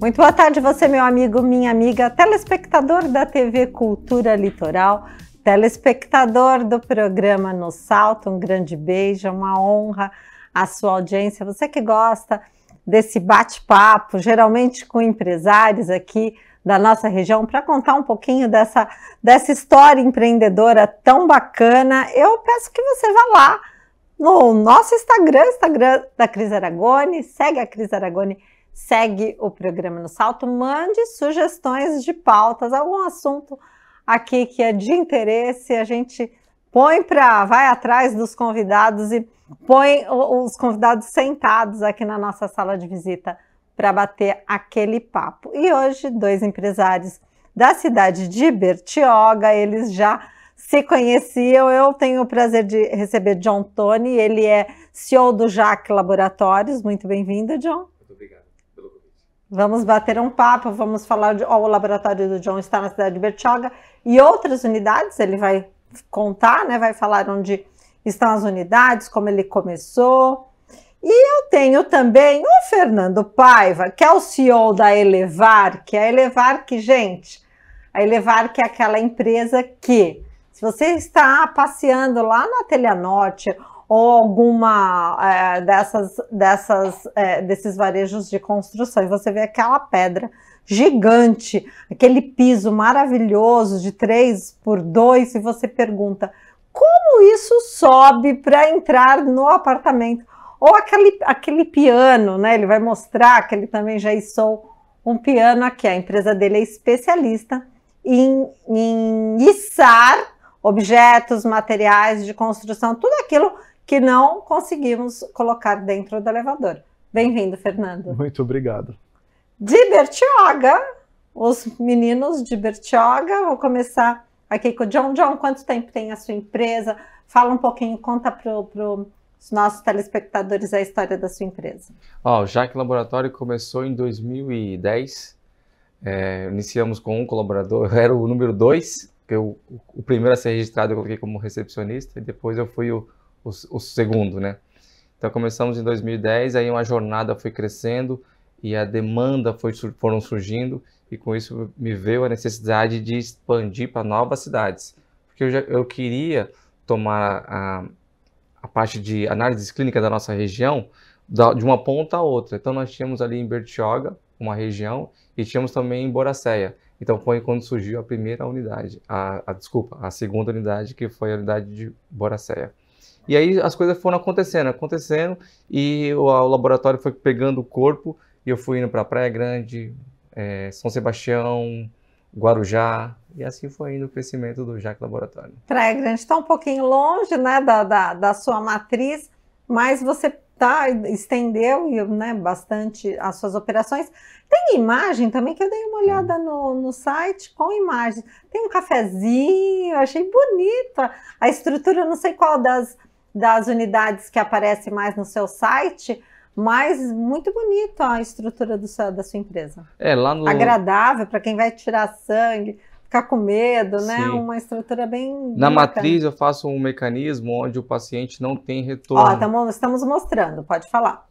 Muito boa tarde, você, meu amigo, minha amiga, telespectador da TV Cultura Litoral, telespectador do programa No Salto. Um grande beijo, uma honra a sua audiência. Você que gosta desse bate-papo, geralmente com empresários aqui da nossa região, para contar um pouquinho dessa história empreendedora tão bacana, eu peço que você vá lá no nosso Instagram da Cris Aragone, segue a Cris Aragone, segue o programa No Salto, mande sugestões de pautas, algum assunto aqui que é de interesse, a gente vai atrás dos convidados e põe os convidados sentados aqui na nossa sala de visita para bater aquele papo. E hoje, dois empresários da cidade de Bertioga, eles já se conheciam. Eu tenho o prazer de receber John Toni, ele é CEO do JAC Laboratórios. Muito bem-vindo, John. Vamos bater um papo, vamos falar o laboratório do John está na cidade de Bertioga e outras unidades, ele vai contar, né, vai falar onde estão as unidades, como ele começou. E eu tenho também o Fernando Paiva, que é o CEO da Elevar, gente, a Elevar que é aquela empresa que, se você está passeando lá na Telha Norte, ou alguma desses varejos de construção, e você vê aquela pedra gigante, aquele piso maravilhoso de 3x2, e você pergunta, como isso sobe para entrar no apartamento? Ou aquele piano, né? Ele vai mostrar que ele também já içou um piano aqui. A empresa dele é especialista em içar objetos, materiais de construção, tudo aquilo que não conseguimos colocar dentro do elevador. Bem-vindo, Fernando. Muito obrigado. De Bertioga, os meninos de Bertioga, vou começar aqui com o John. John, quanto tempo tem a sua empresa? Fala um pouquinho, conta para os nossos telespectadores a história da sua empresa. O JAC Laboratório começou em 2010, iniciamos com um colaborador, eu era o número 2, porque o primeiro a ser registrado eu coloquei como recepcionista, e depois eu fui o segundo, né? Então começamos em 2010, aí uma jornada foi crescendo e a demanda foram surgindo, e com isso me veio a necessidade de expandir para novas cidades, porque eu queria tomar a parte de análise clínica da nossa região de uma ponta a outra. Então nós tínhamos ali em Bertioga uma região e tínhamos também em Boraceia. Então foi quando surgiu a primeira unidade, a segunda unidade, que foi a unidade de Boraceia. E aí as coisas foram acontecendo, e o laboratório foi pegando o corpo, e eu fui indo para Praia Grande, São Sebastião, Guarujá, e assim foi indo o crescimento do JAC Laboratório. Praia Grande está um pouquinho longe, né, da sua matriz, mas você estendeu, né, bastante as suas operações. Tem imagem também, que eu dei uma olhada no site, com imagens. Tem um cafezinho, achei bonita a estrutura, eu não sei qual das unidades que aparece mais no seu site, mas muito bonito a estrutura da sua empresa. Agradável para quem vai tirar sangue, ficar com medo, né? Sim. Uma estrutura bem Na bacana. Matriz eu faço um mecanismo onde o paciente não tem retorno. Estamos mostrando, pode falar.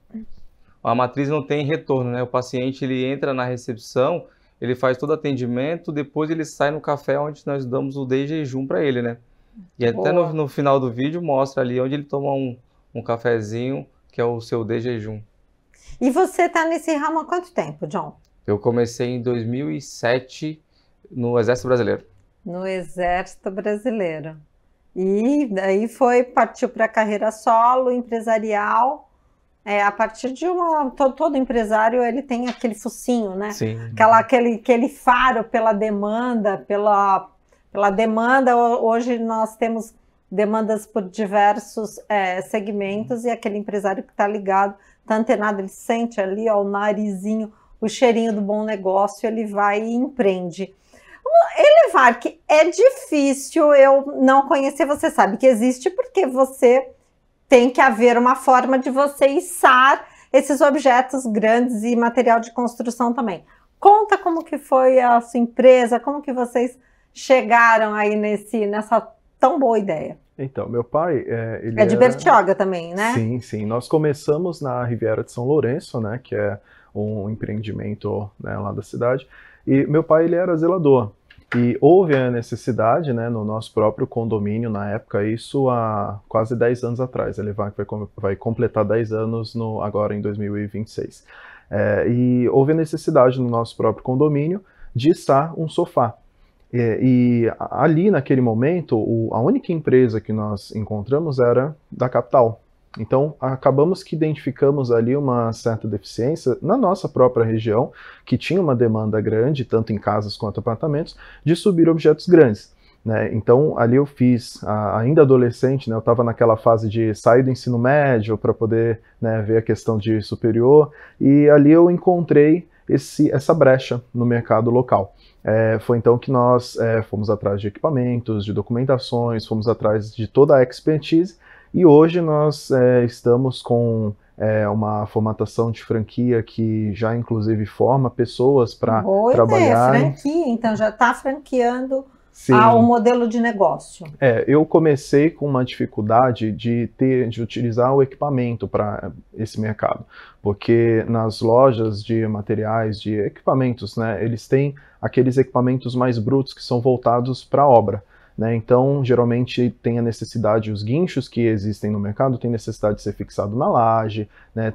A matriz não tem retorno, né? O paciente, ele entra na recepção, ele faz todo o atendimento, depois ele sai no café onde nós damos o de jejum para ele, né? E até no final do vídeo mostra ali onde ele toma um cafezinho, que é o seu de jejum. E você está nesse ramo há quanto tempo, John? Eu comecei em 2007 no Exército Brasileiro. No Exército Brasileiro. E daí partiu para a carreira solo, empresarial. A partir de todo empresário ele tem aquele focinho, né? Sim. Aquele faro pela demanda, pela demanda. Hoje nós temos demandas por diversos segmentos, e aquele empresário que está ligado, está antenado, ele sente ali o narizinho, o cheirinho do bom negócio, ele vai e empreende. Elevar, que é difícil eu não conhecer, você sabe que existe, porque tem que haver uma forma de você içar esses objetos grandes e material de construção também. Conta como que foi a sua empresa, como que vocês chegaram aí nessa tão boa ideia. Então, meu pai, ele é de Bertioga também, né? Sim, sim. Nós começamos na Riviera de São Lourenço, né, que é um empreendimento, né, lá da cidade, e meu pai, ele era zelador. E houve a necessidade, né, no nosso próprio condomínio, na época, isso há quase 10 anos atrás. Ele vai completar 10 anos agora em 2026. E houve a necessidade no nosso próprio condomínio de içar um sofá. E ali, naquele momento, a única empresa que nós encontramos era da capital. Então, acabamos que identificamos ali uma certa deficiência na nossa própria região, que tinha uma demanda grande, tanto em casas quanto apartamentos, de subir objetos grandes, né? Então, ali eu fiz, ainda adolescente, né, eu estava naquela fase de sair do ensino médio para poder, né, ver a questão de superior, e ali eu encontrei essa brecha no mercado local. Foi então que nós fomos atrás de equipamentos, de documentações, fomos atrás de toda a expertise, e hoje nós estamos com uma formatação de franquia que já inclusive forma pessoas para trabalhar. Franquia, então já está franqueando o modelo de negócio. Eu comecei com uma dificuldade de utilizar o equipamento para esse mercado, porque nas lojas de materiais, de equipamentos, né, eles têm aqueles equipamentos mais brutos que são voltados para a obra. Né? Então, geralmente tem a necessidade, os guinchos que existem no mercado tem necessidade de ser fixado na laje, né?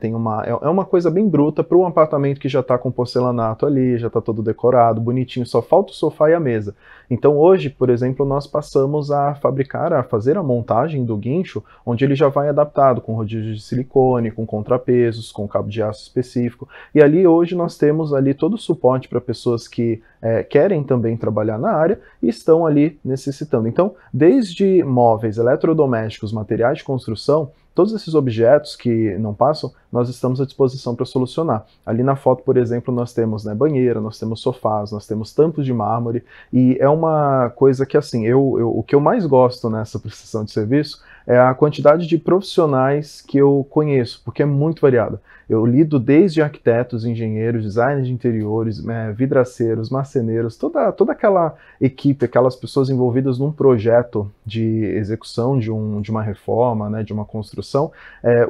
É uma coisa bem bruta para um apartamento que já está com porcelanato ali, já está todo decorado, bonitinho, só falta o sofá e a mesa. Então hoje, por exemplo, nós passamos a fazer a montagem do guincho, onde ele já vai adaptado, com rodízio de silicone, com contrapesos, com cabo de aço específico, e ali hoje nós temos ali todo o suporte para pessoas que querem também trabalhar na área e estão ali necessitando. Então, desde móveis, eletrodomésticos, materiais de construção, todos esses objetos que não passam, nós estamos à disposição para solucionar. Ali na foto, por exemplo, nós temos, né, banheira, nós temos sofás, nós temos tampos de mármore, e é uma coisa que, assim, o que eu mais gosto nessa prestação de serviço é a quantidade de profissionais que eu conheço, porque é muito variada. Eu lido desde arquitetos, engenheiros, designers de interiores, vidraceiros, marceneiros, toda aquela equipe, aquelas pessoas envolvidas num projeto de execução de uma reforma, né, de uma construção,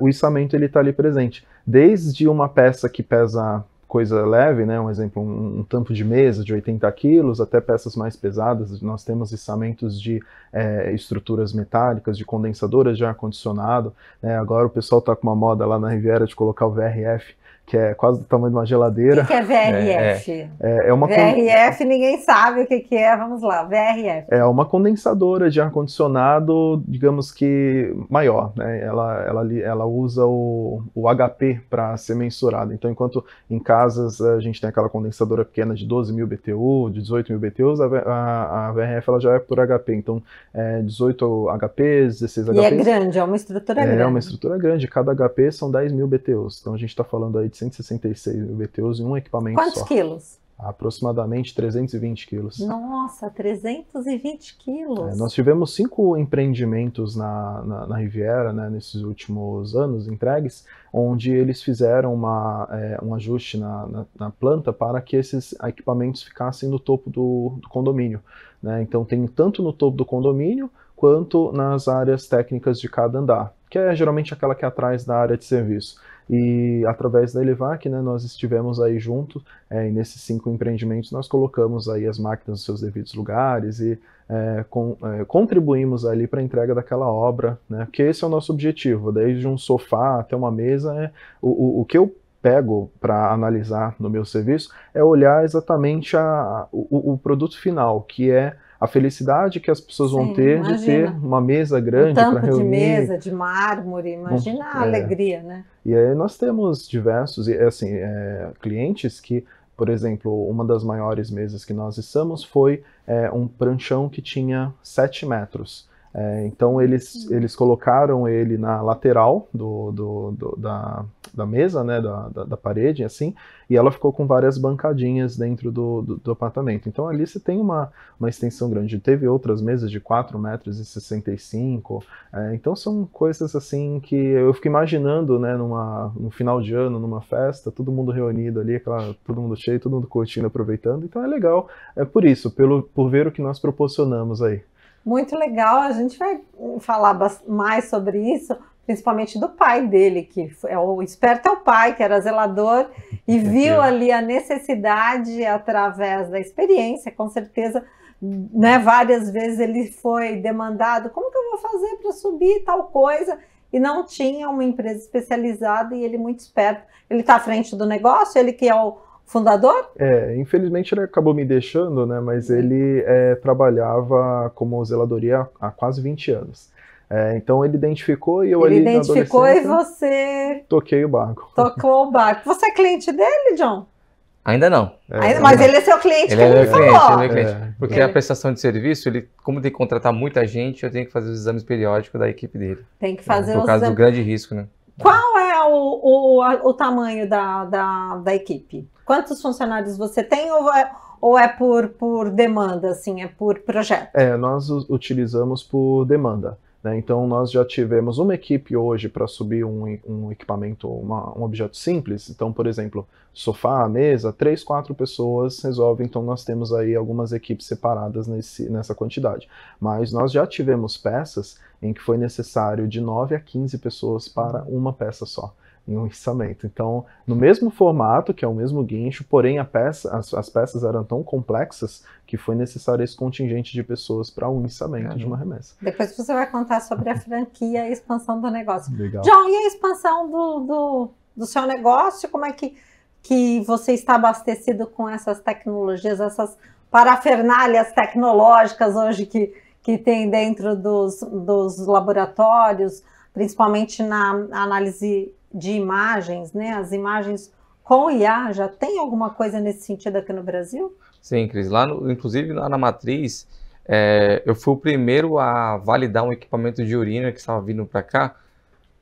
o içamento está ali presente. Desde uma peça que pesa coisa leve, né, um exemplo, um tampo de mesa de 80 quilos, até peças mais pesadas, nós temos içamentos de estruturas metálicas, de condensadoras de ar-condicionado, né, agora o pessoal está com uma moda lá na Riviera de colocar o VRF, que é quase do tamanho de uma geladeira. O que é VRF? VRF, ninguém sabe o que é, vamos lá, VRF. É uma condensadora de ar-condicionado, digamos que maior, né? Ela usa o HP para ser mensurado. Então, enquanto em casas a gente tem aquela condensadora pequena de 12.000 BTU, de 18.000 BTUs, a VRF ela já é por HP. Então, 18 HPs, 16 HPs. E é grande, é uma estrutura grande. É uma estrutura grande, cada HP são 10.000 BTUs. Então, a gente está falando aí de 166.000 BTUs em um equipamento Quantos só. Quilos? Aproximadamente 320 quilos. Nossa, 320 quilos! Nós tivemos 5 empreendimentos na Riviera, né, nesses últimos anos entregues, onde eles fizeram um ajuste na planta para que esses equipamentos ficassem no topo do condomínio. Né? Então tem tanto no topo do condomínio, quanto nas áreas técnicas de cada andar, que é geralmente aquela que é atrás da área de serviço. E através da Elevac, né, nós estivemos aí juntos, e nesses 5 empreendimentos nós colocamos aí as máquinas nos seus devidos lugares e contribuímos ali para a entrega daquela obra, né, porque esse é o nosso objetivo, desde um sofá até uma mesa, o que eu pego para analisar no meu serviço é olhar exatamente o produto final, que é a felicidade que as pessoas vão ter de ter uma mesa grande para reunir. De mesa, de mármore, imagina a alegria, né? E aí nós temos diversos clientes que, por exemplo, uma das maiores mesas que nós içamos foi um pranchão que tinha 7 metros. Então eles colocaram ele na lateral da mesa, né, da parede, assim, e ela ficou com várias bancadinhas dentro do apartamento. Então ali você tem uma extensão grande. Teve outras mesas de 4,65 m, então são coisas assim que eu fico imaginando, né, no final de ano, numa festa, todo mundo reunido ali, todo mundo cheio, todo mundo curtindo, aproveitando. Então é legal, por isso, por ver o que nós proporcionamos aí. Muito legal, a gente vai falar mais sobre isso, principalmente do pai dele, que o esperto é o pai, que era zelador, e viu ali a necessidade através da experiência, com certeza, né, várias vezes ele foi demandado, como que eu vou fazer para subir tal coisa? E não tinha uma empresa especializada, e ele muito esperto, ele está à frente do negócio, ele que é o fundador? Infelizmente ele acabou me deixando, né, mas ele trabalhava como zeladoria há quase 20 anos. Então ele identificou e eu ali na adolescência... Ele identificou e você... Toquei o barco. Tocou o barco. Você é cliente dele, John? Ainda não. Mas ele é seu cliente, ele é meu cliente, falou. Ele é meu cliente. Porque a prestação de serviço, como tem que contratar muita gente, eu tenho que fazer os exames periódicos da equipe dele. Tem que fazer por causa do grande risco, né? Qual é o tamanho da equipe? Quantos funcionários você tem ou é por demanda, assim, é por projeto? Nós utilizamos por demanda, né? Então nós já tivemos uma equipe hoje para subir um equipamento, um objeto simples. Então, por exemplo, sofá, mesa, 3, 4 pessoas resolvem. Então nós temos aí algumas equipes separadas nessa quantidade. Mas nós já tivemos peças em que foi necessário de 9 a 15 pessoas para uma peça só, em um içamento. Então, no mesmo formato, que é o mesmo guincho, porém as peças eram tão complexas que foi necessário esse contingente de pessoas para um içamento de uma remessa. Depois você vai contar sobre a franquia e a expansão do negócio. Legal. John, e a expansão do seu negócio? Como é que você está abastecido com essas tecnologias, essas parafernálias tecnológicas hoje que tem dentro dos laboratórios, principalmente na análise de imagens, né? As imagens com IA, já tem alguma coisa nesse sentido aqui no Brasil? Sim, Cris. Inclusive lá na Matriz, eu fui o primeiro a validar um equipamento de urina que estava vindo para cá,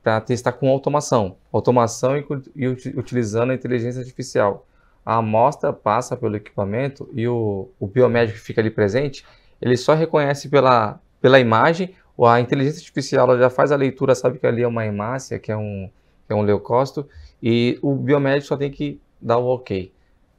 para testar com automação. Automação e utilizando a inteligência artificial. A amostra passa pelo equipamento e o biomédico que fica ali presente, ele só reconhece pela imagem, ou a inteligência artificial ela já faz a leitura, sabe que ali é uma hemácia, que é um leucócito, e o biomédico só tem que dar o ok.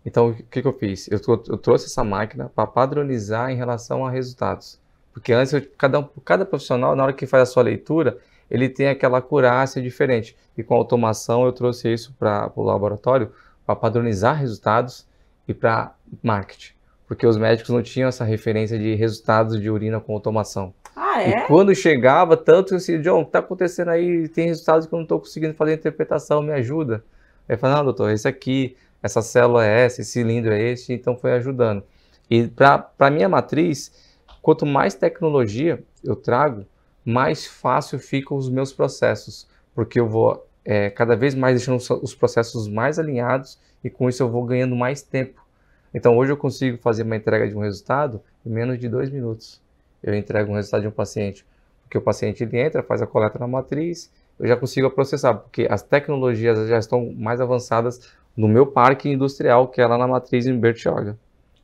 Então, o que eu fiz? Eu trouxe essa máquina para padronizar em relação a resultados. Porque antes, cada profissional, na hora que faz a sua leitura, ele tem aquela acurácia diferente. E com a automação, eu trouxe isso para o laboratório para padronizar resultados e para marketing. Porque os médicos não tinham essa referência de resultados de urina com automação. Ah, é? E quando chegava, tanto assim, John, o que está acontecendo aí? Tem resultados que eu não estou conseguindo fazer a interpretação, me ajuda. Aí eu falei, não, doutor, esse aqui, essa célula é essa, esse cilindro é este, então foi ajudando. E para minha matriz, quanto mais tecnologia eu trago, mais fácil ficam os meus processos, porque eu vou cada vez mais deixando os processos mais alinhados e com isso eu vou ganhando mais tempo. Então hoje eu consigo fazer uma entrega de um resultado em menos de 2 minutos. Eu entrego um resultado de um paciente, porque o paciente ele entra, faz a coleta na matriz, eu já consigo processar, porque as tecnologias já estão mais avançadas no meu parque industrial, que é lá na matriz em Bertioga.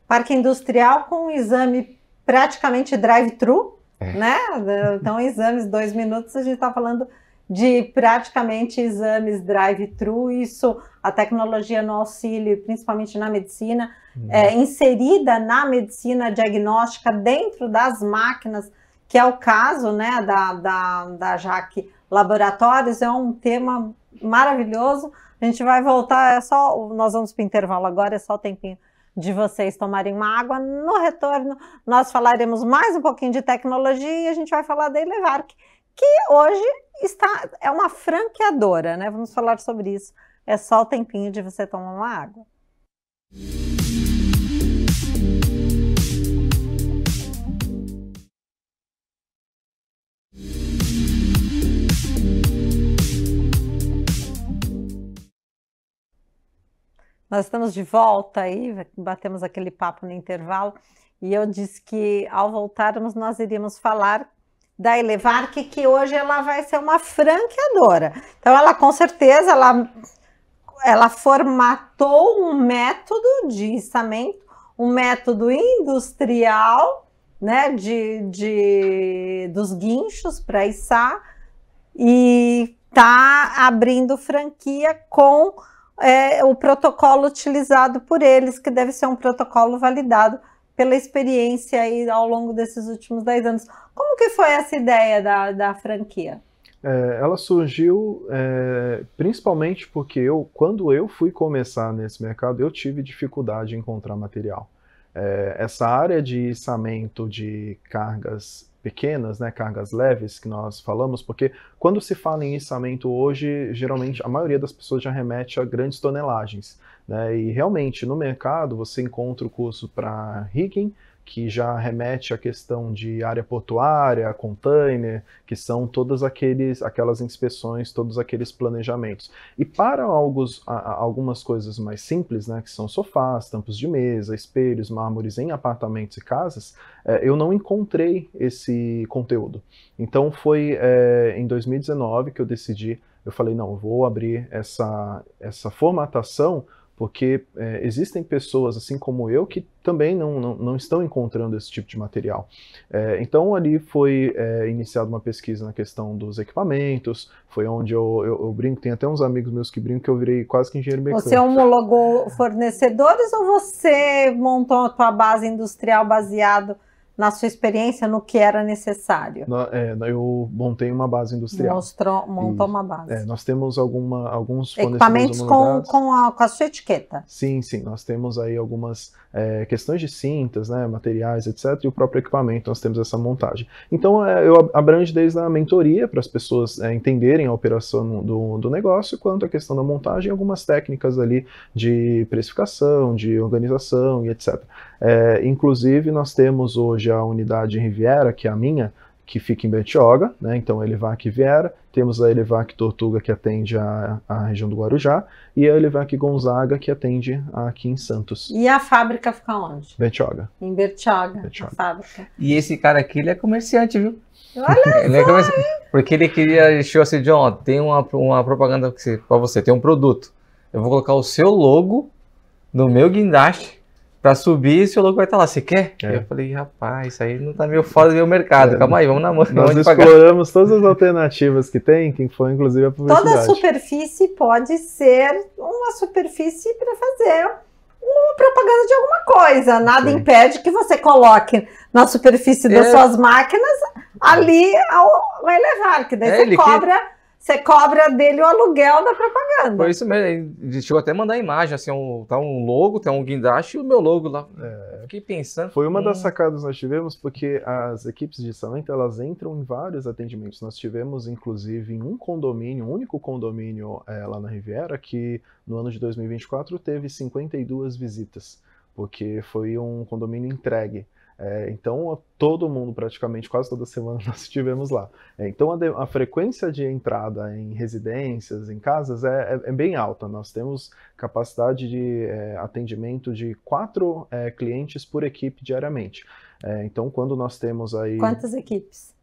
Parque industrial com um exame praticamente drive-thru, né? Então, exames 2 minutos, a gente está falando de praticamente exames drive-thru, isso, a tecnologia no auxílio, principalmente na medicina, inserida na medicina diagnóstica dentro das máquinas, que é o caso, né, da Jaque Laboratórios, é um tema maravilhoso. A gente vai voltar, nós vamos para o intervalo agora, é só o tempinho de vocês tomarem uma água. No retorno, nós falaremos mais um pouquinho de tecnologia e a gente vai falar da Elevarc, que hoje é uma franqueadora, né? Vamos falar sobre isso. É só o tempinho de você tomar uma água. Nós estamos de volta aí, batemos aquele papo no intervalo, e eu disse que ao voltarmos nós iríamos falar da Elevarc, que hoje ela vai ser uma franqueadora. Então, ela com certeza, ela formatou um método de içamento, um método industrial, né, dos guinchos para içar, e está abrindo franquia com o protocolo utilizado por eles, que deve ser um protocolo validado pela experiência aí ao longo desses últimos 10 anos. Como que foi essa ideia da franquia? Ela surgiu principalmente porque quando eu fui começar nesse mercado, eu tive dificuldade em encontrar material. Essa área de içamento de cargas pequenas, né, cargas leves que nós falamos, porque quando se fala em içamento hoje, geralmente a maioria das pessoas já remete a grandes tonelagens, né, e realmente no mercado você encontra o curso para rigging, que já remete à questão de área portuária, container, que são todas aquelas inspeções, todos aqueles planejamentos. E para algumas coisas mais simples, né, que são sofás, tampos de mesa, espelhos, mármores em apartamentos e casas, eu não encontrei esse conteúdo. Então foi em 2019 que eu falei, não, eu vou abrir essa formatação, porque existem pessoas, assim como eu, que também não estão encontrando esse tipo de material. Então ali foi iniciada uma pesquisa na questão dos equipamentos, foi onde eu brinco, tem até uns amigos meus que brincam que eu virei quase que engenheiro mecânico. Você homologou fornecedores ou você montou a tua base industrial baseado na sua experiência, no que era necessário? Eu montei uma base industrial. Montou uma base. Nós temos alguns equipamentos com a sua etiqueta. Sim, nós temos aí algumas questões de cintas, né, materiais, etc. E o próprio equipamento, nós temos essa montagem. Então, eu abranjo desde a mentoria, para as pessoas entenderem a operação do negócio, quanto a questão da montagem, algumas técnicas ali de precificação, de organização e etc. Inclusive, nós temos hoje a unidade Riviera, que é a minha, que fica em Bertioga, né? Então a Elevarc Viera, temos a Elevarc Tortuga, que atende a região do Guarujá, e a Elevarc Gonzaga, que atende aqui em Santos. E a fábrica fica onde? Bertioga. Em Bertioga, a fábrica. E esse cara aqui, ele é comerciante, viu? Olha ele porque ele achou assim, John, tem uma propaganda para você, tem um produto, eu vou colocar o seu logo no meu guindaste, para subir, seu logo vai estar lá, você quer? Eu falei, rapaz, isso aí não tá meio fora do meu mercado, calma aí, vamos na mão. Nós exploramos todas as alternativas que tem, que foi inclusive a publicidade. Toda superfície pode ser uma superfície para fazer uma propaganda de alguma coisa, nada impede que você coloque na superfície das suas máquinas ali a Elevarc, daí você cobra dele o aluguel da propaganda. Foi isso mesmo, ele chegou até a mandar imagem, assim, tá um logo, tem um guindaste e o meu logo lá. Fiquei pensando. Foi uma das sacadas que nós tivemos, porque as equipes de içamento, elas entram em vários atendimentos. Nós tivemos, inclusive, em um único condomínio lá na Riviera, que no ano de 2024 teve 52 visitas, porque foi um condomínio entregue. Então, todo mundo, praticamente, quase toda semana, nós estivemos lá. Então, a frequência de entrada em residências, em casas, é bem alta. Nós temos capacidade de atendimento de 4 clientes por equipe diariamente. Então, quando nós temos aí... Quantas equipes?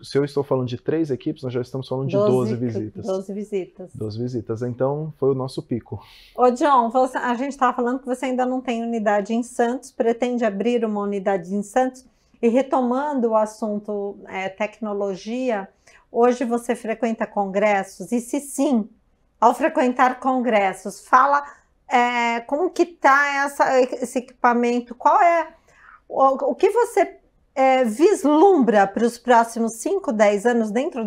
Se eu estou falando de 3 equipes, nós já estamos falando de 12 visitas. 12 visitas. 12 visitas. Então, foi o nosso pico. Ô, John, a gente estava falando que você ainda não tem unidade em Santos, pretende abrir uma unidade em Santos. E retomando o assunto tecnologia, hoje você frequenta congressos? E se sim, ao frequentar congressos, fala como que está esse equipamento, o que você vislumbra para os próximos 5, 10 anos dentro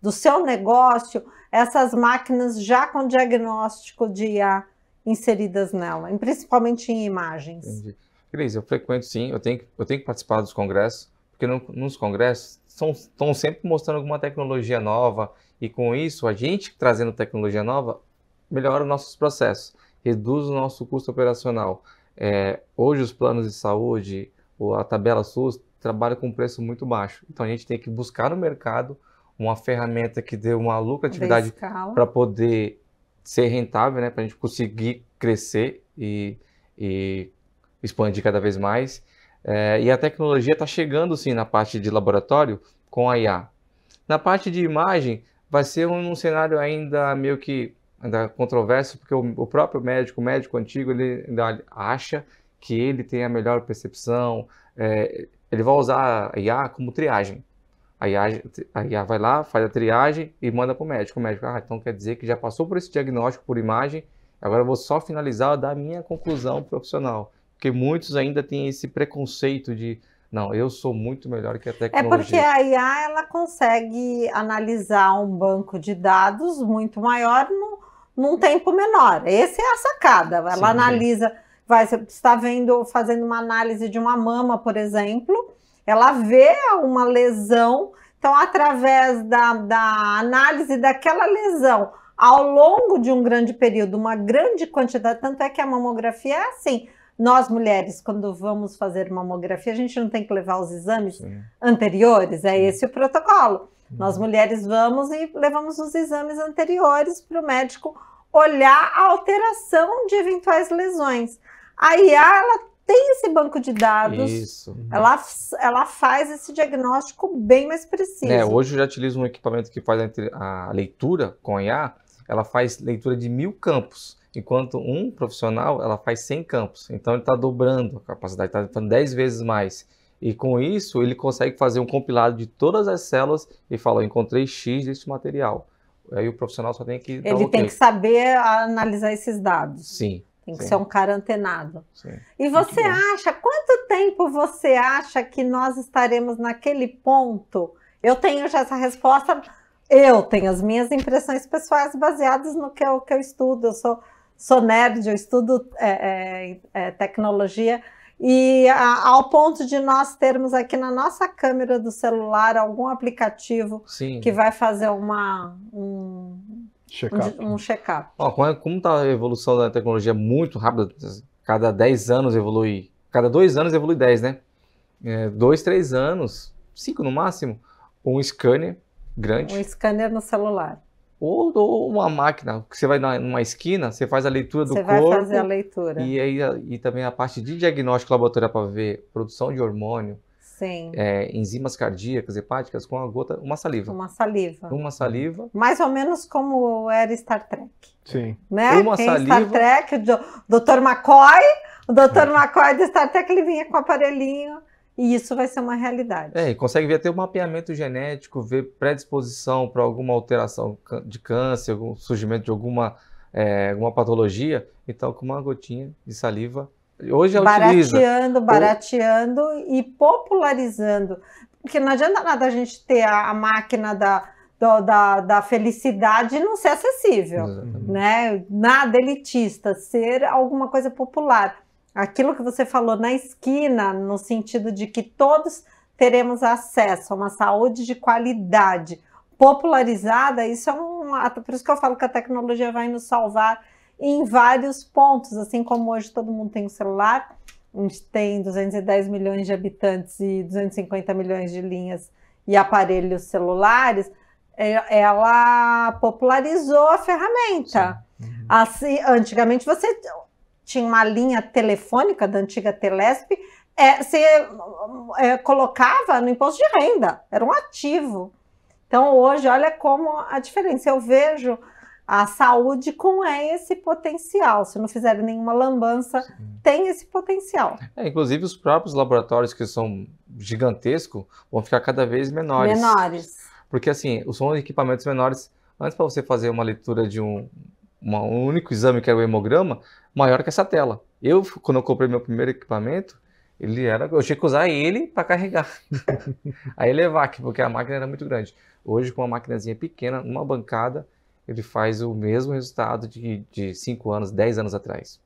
do seu negócio, essas máquinas já com diagnóstico de IA inseridas nela, principalmente em imagens? Entendi. Cris, eu frequento sim, eu tenho que participar dos congressos, porque nos congressos estão sempre mostrando alguma tecnologia nova, e com isso, a gente trazendo tecnologia nova, melhora os nossos processos, reduz o nosso custo operacional. Hoje os planos de saúde, a tabela SUS, trabalha com um preço muito baixo. Então a gente tem que buscar no mercado uma ferramenta que dê uma lucratividade para poder ser rentável, né? Para a gente conseguir crescer e expandir cada vez mais. E a tecnologia está chegando sim na parte de laboratório, com a IA. Na parte de imagem, vai ser um cenário ainda meio que ainda controverso, porque o próprio médico, o médico antigo, ele ainda acha que ele tem a melhor percepção, ele vai usar a IA como triagem. A IA vai lá, faz a triagem e manda para o médico. O médico, então quer dizer que já passou por esse diagnóstico por imagem, agora eu vou só finalizar da minha conclusão profissional. Porque muitos ainda têm esse preconceito de, não, eu sou muito melhor que a tecnologia. É porque a IA ela consegue analisar um banco de dados muito maior num tempo menor. Essa é a sacada. Ela Sim, analisa, você está fazendo uma análise de uma mama, por exemplo, ela vê uma lesão, então através da análise daquela lesão, ao longo de um grande período, uma grande quantidade, tanto é que a mamografia é assim. Nós, mulheres, quando vamos fazer mamografia, a gente não tem que levar os exames anteriores, é esse o protocolo. Nós, mulheres, vamos e levamos os exames anteriores para o médico olhar a alteração de eventuais lesões. A IA, ela tem esse banco de dados, Isso. Ela faz esse diagnóstico bem mais preciso. Hoje eu já utilizo um equipamento que faz a leitura com a IA, ela faz leitura de 1000 campos. Enquanto um profissional, ela faz 100 campos. Então, ele está dobrando a capacidade, está fazendo 10 vezes mais. E com isso, ele consegue fazer um compilado de todas as células e fala, encontrei X desse material. Aí o profissional só tem que dar Ele tem que saber analisar esses dados. Sim. Tem que ser um cara antenado. Sim. E você acha, quanto tempo você acha que nós estaremos naquele ponto? Eu tenho já essa resposta, eu tenho as minhas impressões pessoais baseadas no que eu estudo. Eu sou nerd, eu estudo tecnologia, e ao ponto de nós termos aqui na nossa câmera do celular algum aplicativo que vai fazer um check-up. Como está a evolução da tecnologia muito rápida, cada 10 anos evolui, cada 2 anos evolui 10, né? 2, 3 anos, 5 no máximo, um scanner grande. Um scanner no celular. Ou uma máquina, que você vai numa esquina, você faz a leitura do corpo. Você vai fazer a leitura. E também a parte de diagnóstico laboratorial para ver produção de hormônio, sim, enzimas cardíacas, hepáticas, com uma saliva. Uma saliva. Uma saliva. Mais ou menos como era Star Trek. Sim. Né? Uma saliva. Star Trek, o Dr. McCoy, do Star Trek, ele vinha com o aparelhinho. E isso vai ser uma realidade. E consegue ver até o mapeamento genético, ver predisposição para alguma alteração de câncer, algum surgimento de alguma patologia. Então, com uma gotinha de saliva, hoje barateando e popularizando. Porque não adianta nada a gente ter a máquina da felicidade e não ser acessível. Né? Nada elitista, ser alguma coisa popular. Aquilo que você falou na esquina, no sentido de que todos teremos acesso a uma saúde de qualidade popularizada, isso por isso que eu falo que a tecnologia vai nos salvar em vários pontos, assim como hoje todo mundo tem um celular, a gente tem 210 milhões de habitantes e 250 milhões de linhas e aparelhos celulares, ela popularizou a ferramenta. Assim, antigamente você tinha uma linha telefônica da antiga Telesp, você colocava no imposto de renda, era um ativo. Então hoje, olha como a diferença, eu vejo a saúde com esse potencial, se não fizerem nenhuma lambança, tem esse potencial. Inclusive os próprios laboratórios que são gigantescos vão ficar cada vez menores. Porque assim, são equipamentos menores, antes para você fazer uma leitura de um único exame, que era o hemograma, maior que essa tela. Quando eu comprei meu primeiro equipamento, eu tinha que usar ele para carregar. A Elevac, porque a máquina era muito grande. Hoje, com uma maquinazinha pequena, numa bancada, ele faz o mesmo resultado de 5 anos, 10 anos atrás.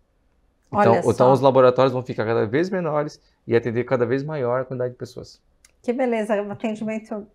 Então os laboratórios vão ficar cada vez menores e atender cada vez maior a quantidade de pessoas. Que beleza, atendimento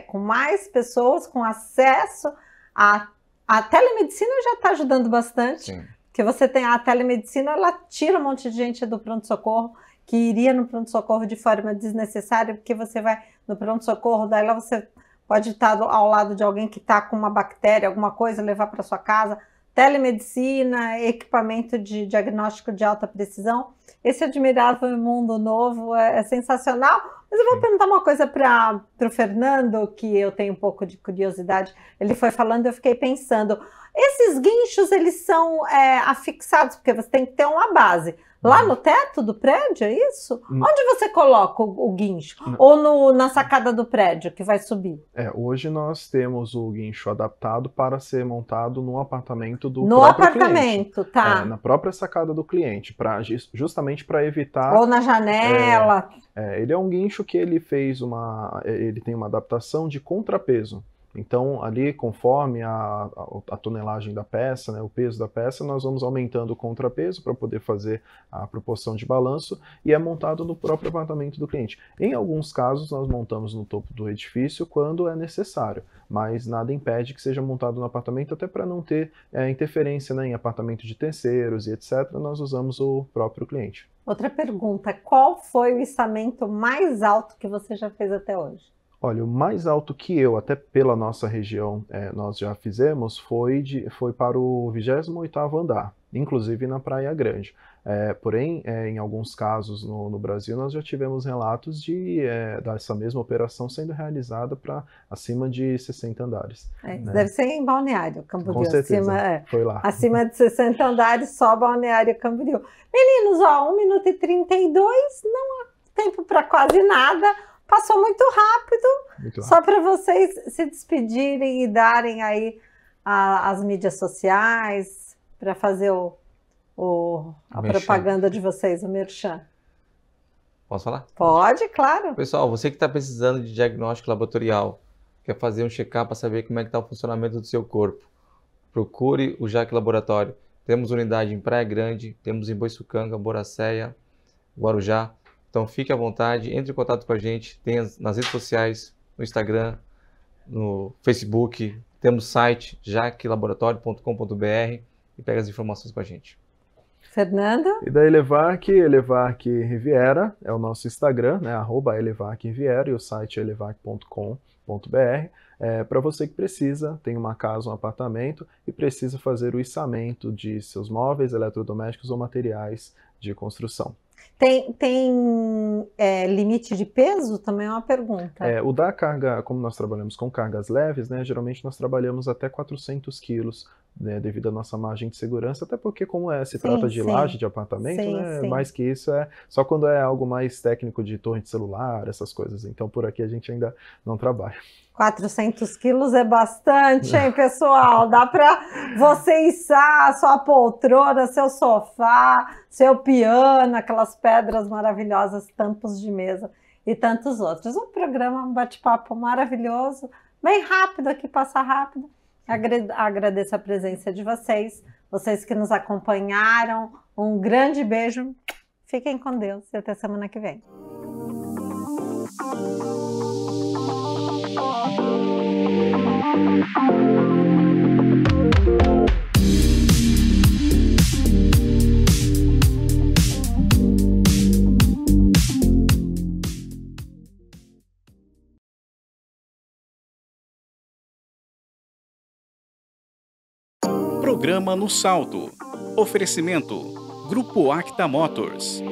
com mais pessoas, com acesso a telemedicina já está ajudando bastante. Sim. Porque você tem a telemedicina, ela tira um monte de gente do pronto-socorro, que iria no pronto-socorro de forma desnecessária, porque você vai no pronto-socorro, daí lá você pode estar ao lado de alguém que está com uma bactéria, alguma coisa, levar para sua casa, telemedicina, equipamento de diagnóstico de alta precisão. Esse Admirável Mundo Novo é sensacional. Mas eu vou perguntar uma coisa para o Fernando, que eu tenho um pouco de curiosidade. Ele foi falando, eu fiquei pensando. Esses guinchos, eles são afixados, porque você tem que ter uma base. Lá no teto do prédio, é isso? Onde você coloca o guincho? Ou na sacada do prédio, que vai subir? Hoje nós temos o guincho adaptado para ser montado no apartamento do próprio cliente. Tá. Na própria sacada do cliente, justamente para evitar... Ou na janela. Ele é um guincho que ele tem uma adaptação de contrapeso. Então, ali, conforme a tonelagem da peça, né, o peso da peça, nós vamos aumentando o contrapeso para poder fazer a proporção de balanço e é montado no próprio apartamento do cliente. Em alguns casos, nós montamos no topo do edifício quando é necessário, mas nada impede que seja montado no apartamento, até para não ter interferência, né, em apartamento de terceiros e etc. Nós usamos o próprio cliente. Outra pergunta, qual foi o içamento mais alto que você já fez até hoje? Olha, o mais alto que até pela nossa região, nós já fizemos, foi para o 28º andar, inclusive na Praia Grande. Porém, em alguns casos no Brasil, nós já tivemos relatos dessa mesma operação sendo realizada para acima de 60 andares. Né? Deve ser em Balneário Camboriú. Com certeza, foi lá. Acima de 60 andares, só Balneário Camboriú. Meninos, 1 minuto e 32, não há tempo para quase nada. Passou muito rápido. Só para vocês se despedirem e darem aí as mídias sociais para fazer a propaganda de vocês, o merchan. Posso falar? Pode, claro. Pessoal, você que está precisando de diagnóstico laboratorial, quer fazer um check-up para saber como é que está o funcionamento do seu corpo, procure o JAC Laboratório. Temos unidade em Praia Grande, temos em Boiçucanga, Boracéia, Guarujá. Então fique à vontade, entre em contato com a gente, tem nas redes sociais, no Instagram, no Facebook, temos site jaclaboratorio.com.br e pega as informações com a gente. Fernando? E da Elevarc Riviera, é o nosso Instagram, né, @ElevarcRiviera, e o site é elevarc.com.br. Para você que precisa, tem uma casa, um apartamento e precisa fazer o içamento de seus móveis, eletrodomésticos ou materiais de construção. Tem limite de peso? Também é uma pergunta. O da carga, como nós trabalhamos com cargas leves, né, geralmente nós trabalhamos até 400 quilos, né, devido à nossa margem de segurança, até porque como se trata de laje de apartamento, né, mais que isso só quando é algo mais técnico de torre de celular, essas coisas. Então por aqui a gente ainda não trabalha. 400 quilos é bastante, hein, pessoal? Dá para você içar sua poltrona, seu sofá, seu piano, aquelas pedras maravilhosas, tampos de mesa e tantos outros. Um programa, um bate-papo maravilhoso, bem rápido aqui, passa rápido. Agradeço a presença de vocês que nos acompanharam. Um grande beijo, fiquem com Deus e até semana que vem. Programa No Salto. Oferecimento: Grupo Acta Motors.